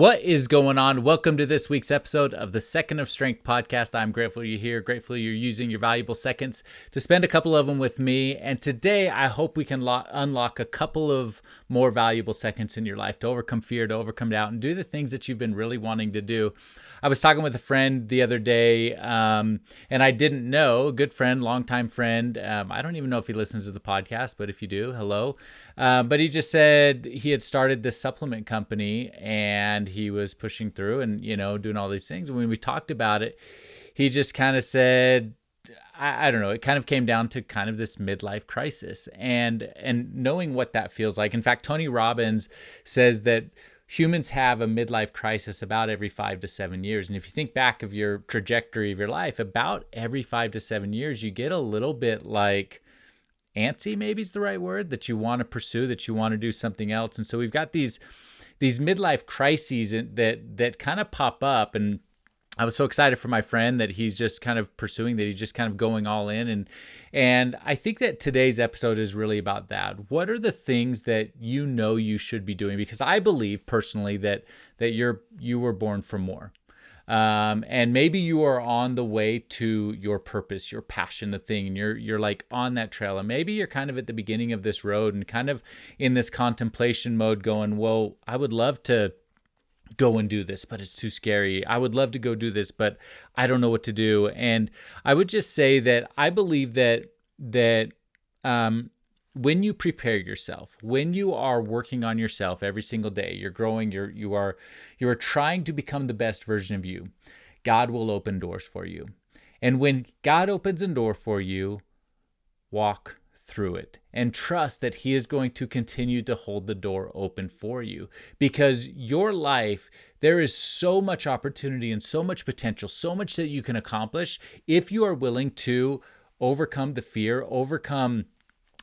What is going on? Welcome to this week's episode of the Second of Strength podcast. I'm grateful you're here. Grateful you're using your valuable seconds to spend a couple of them with me. And today, I hope we can unlock a couple of more valuable seconds in your life to overcome fear, to overcome doubt, and do the things that you've been really wanting to do. I was talking with a friend the other day, and I didn't know, a good friend, longtime friend. I don't even know if he listens to the podcast, but if you do, hello. But he just said he had started this supplement company and he was pushing through and, doing all these things. And when we talked about it, he just kind of said, I don't know, it kind of came down to kind of this midlife crisis and knowing what that feels like. In fact, Tony Robbins says that humans have a midlife crisis about every 5 to 7 years. And if you think back of your trajectory of your life, about every 5 to 7 years, you get a little bit like antsy, maybe is the right word, that you want to pursue, that you want to do something else. And so we've got these midlife crises that kind of pop up. And I was so excited for my friend that he's just kind of pursuing, that he's just kind of going all in. And I think that today's episode is really about that. What are the things that you should be doing? Because I believe personally that you were born for more. And maybe you are on the way to your purpose, your passion, the thing, and you're like on that trail. And maybe you're kind of at the beginning of this road and kind of in this contemplation mode going, well, I would love to go and do this, but it's too scary. I would love to go do this, but I don't know what to do. And I would just say that I believe that when you prepare yourself, when you are working on yourself every single day, you're growing, you are trying to become the best version of you, God will open doors for you. And when God opens a door for you, walk through it and trust that He is going to continue to hold the door open for you, because your life, there is so much opportunity and so much potential, so much that you can accomplish if you are willing to overcome the fear, overcome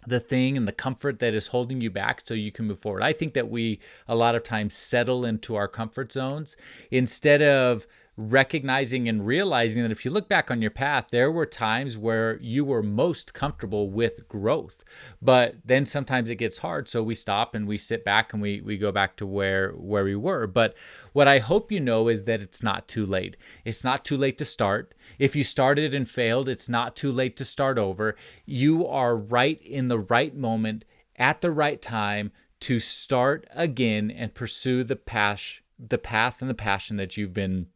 the thing and the comfort that is holding you back so you can move forward. I think that we a lot of times settle into our comfort zones instead of recognizing and realizing that if you look back on your path, there were times where you were most comfortable with growth, but then sometimes it gets hard. So we stop and we sit back and we go back to where we were. But what I hope you know is that it's not too late. It's not too late to start. If you started and failed, it's not too late to start over. You are right in the right moment at the right time to start again and pursue the path and the passion that you've been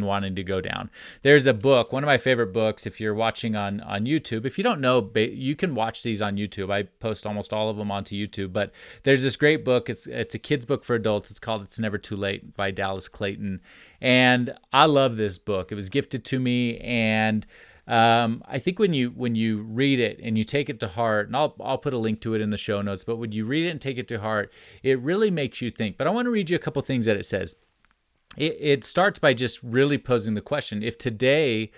wanting to go down. There's a book, one of my favorite books, if you're watching on YouTube. If you don't know, you can watch these on YouTube. I post almost all of them onto YouTube, but there's this great book. It's a kid's book for adults. It's called It's Never Too Late by Dallas Clayton. And I love this book. It was gifted to me. And I think when you read it and you take it to heart, and I'll put a link to it in the show notes, but when you read it and take it to heart, it really makes you think. But I want to read you a couple things that it says. It starts by just really posing the question, if today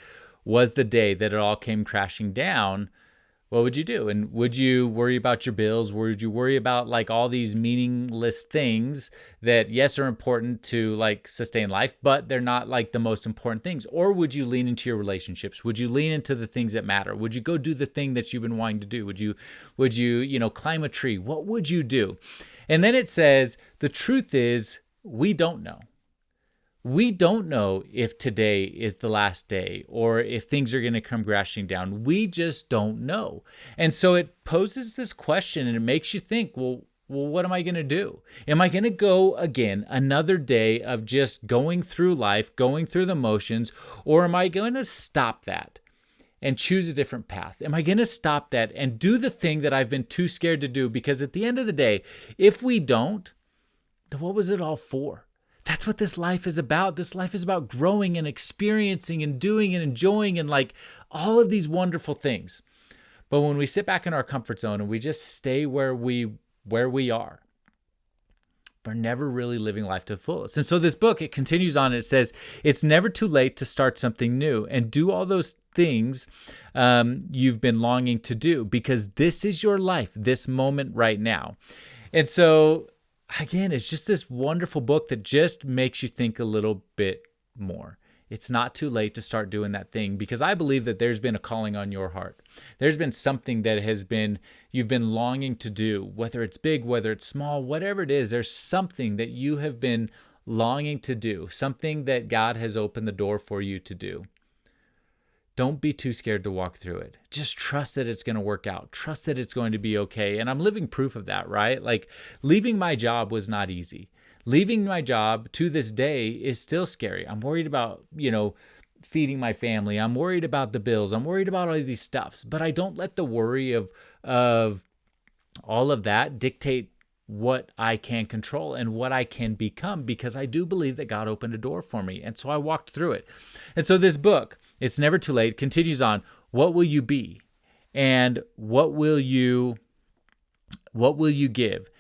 was the day that it all came crashing down, what would you do? And would you worry about your bills? Would you worry about like all these meaningless things that, yes, are important to like sustain life, but they're not like the most important things? Or would you lean into your relationships? Would you lean into the things that matter? Would you go do the thing that you've been wanting to do? Would you climb a tree? What would you do? And then it says, the truth is, we don't know. We don't know if today is the last day or if things are going to come crashing down. We just don't know. And so it poses this question and it makes you think, well, what am I going to do? Am I going to go again another day of just going through life, going through the motions, or am I going to stop that and choose a different path? Am I going to stop that and do the thing that I've been too scared to do? Because at the end of the day, if we don't, then what was it all for? That's what this life is about. This life is about growing and experiencing and doing and enjoying and like all of these wonderful things. But when we sit back in our comfort zone and we just stay where we are, we're never really living life to the fullest. And so this book, it continues on. It says, it's never too late to start something new and do all those things you've been longing to do, because this is your life, this moment right now. And so again, it's just this wonderful book that just makes you think a little bit more. It's not too late to start doing that thing, because I believe that there's been a calling on your heart. There's been something that you've been longing to do, whether it's big, whether it's small, whatever it is, there's something that you have been longing to do, something that God has opened the door for you to do, don't be too scared to walk through it. Just trust that it's going to work out. Trust that it's going to be okay. And I'm living proof of that, right? Like, leaving my job was not easy. Leaving my job to this day is still scary. I'm worried about, feeding my family. I'm worried about the bills. I'm worried about all of these stuffs, but I don't let the worry of all of that dictate what I can control and what I can become, because I do believe that God opened a door for me. And so I walked through it. And so this book, It's Never Too Late, continues on. What will you be? And what will you give?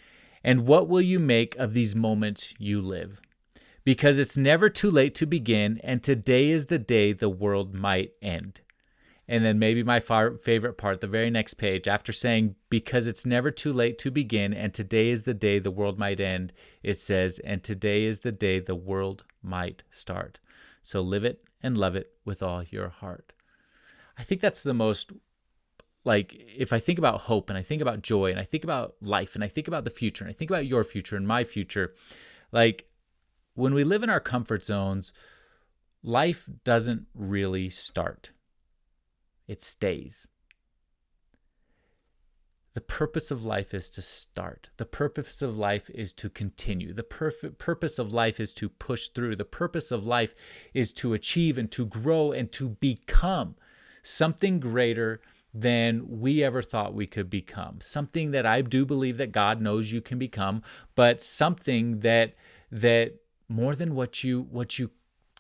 And what will you make of these moments you live? Because it's never too late to begin, and today is the day the world might end. And then maybe my favorite part, the very next page, after saying, because it's never too late to begin, and today is the day the world might end, it says, and today is the day the world might start. So live it and love it with all your heart. I think that's the most, if I think about hope, and I think about joy, and I think about life, and I think about the future, and I think about your future and my future, when we live in our comfort zones, life doesn't really start. It stays. The purpose of life is to start. The purpose of life is to continue. The purpose of life is to push through. The purpose of life is to achieve and to grow and to become something greater than we ever thought we could become. Something that I do believe that God knows you can become, but something that more than what you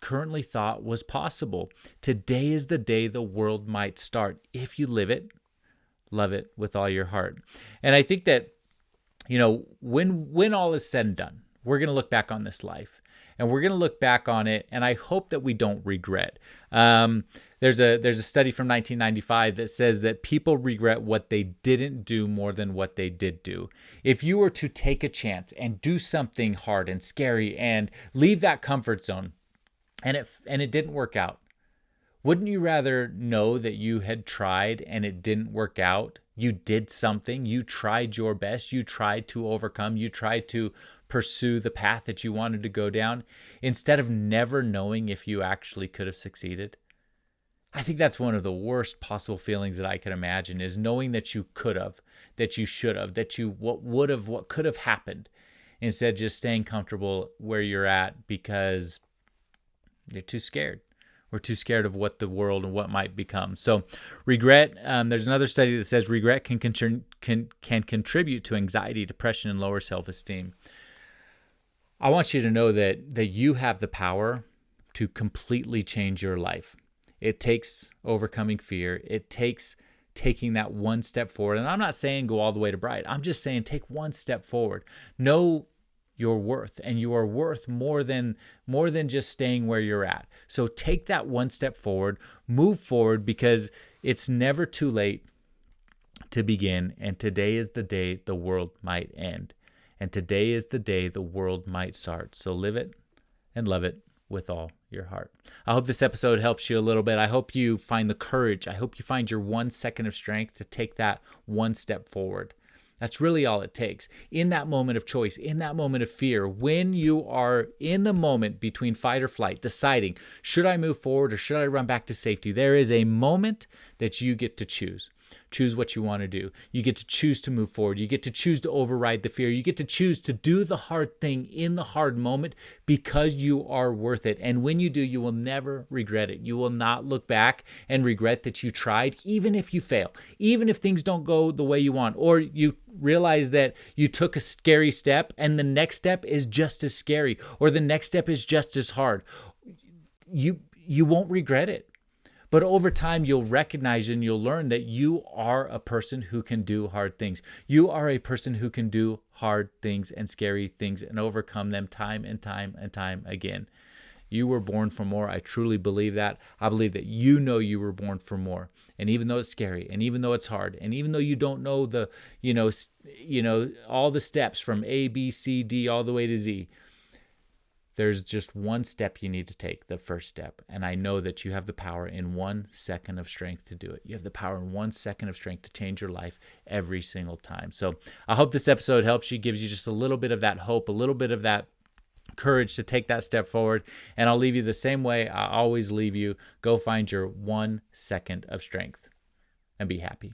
currently thought was possible. Today is the day the world might start if you live it, love it with all your heart. And I think that, when all is said and done, we're going to look back on this life, and we're going to look back on it, and I hope that we don't regret. There's a study from 1995 that says that people regret what they didn't do more than what they did do. If you were to take a chance and do something hard and scary and leave that comfort zone, and it didn't work out, wouldn't you rather know that you had tried and it didn't work out? You did something, you tried your best, you tried to overcome, you tried to pursue the path that you wanted to go down, instead of never knowing if you actually could have succeeded? I think that's one of the worst possible feelings that I can imagine, is knowing that you could have, that you should have, what could have happened, instead of just staying comfortable where you're at because you're too scared. We're too scared of what the world and what might become. So regret, there's another study that says regret can contribute to anxiety, depression, and lower self-esteem. I want you to know that you have the power to completely change your life. It takes overcoming fear. It takes taking that one step forward. And I'm not saying go all the way to bright. I'm just saying take one step forward. Know your worth, and you are worth more than just staying where you're at. So take that one step forward, move forward, because it's never too late to begin. And today is the day the world might end. And today is the day the world might start. So live it and love it with all your heart. I hope this episode helps you a little bit. I hope you find the courage. I hope you find your 1 second of strength to take that one step forward. That's really all it takes. In that moment of choice, in that moment of fear, when you are in the moment between fight or flight, deciding, should I move forward or should I run back to safety? There is a moment that you get to choose. Choose what you want to do. You get to choose to move forward. You get to choose to override the fear. You get to choose to do the hard thing in the hard moment because you are worth it. And when you do, you will never regret it. You will not look back and regret that you tried, even if you fail, even if things don't go the way you want, or you realize that you took a scary step and the next step is just as scary, or the next step is just as hard. You won't regret it. But over time, you'll recognize and you'll learn that you are a person who can do hard things. You are a person who can do hard things and scary things and overcome them time and time and time again. You were born for more. I truly believe that. I believe that you know you were born for more. And even though it's scary, and even though it's hard, and even though you don't know the, all the steps from A, B, C, D, all the way to Z, there's just one step you need to take, the first step. And I know that you have the power in 1 second of strength to do it. You have the power in 1 second of strength to change your life every single time. So I hope this episode helps you, gives you just a little bit of that hope, a little bit of that courage to take that step forward. And I'll leave you the same way I always leave you. Go find your 1 second of strength and be happy.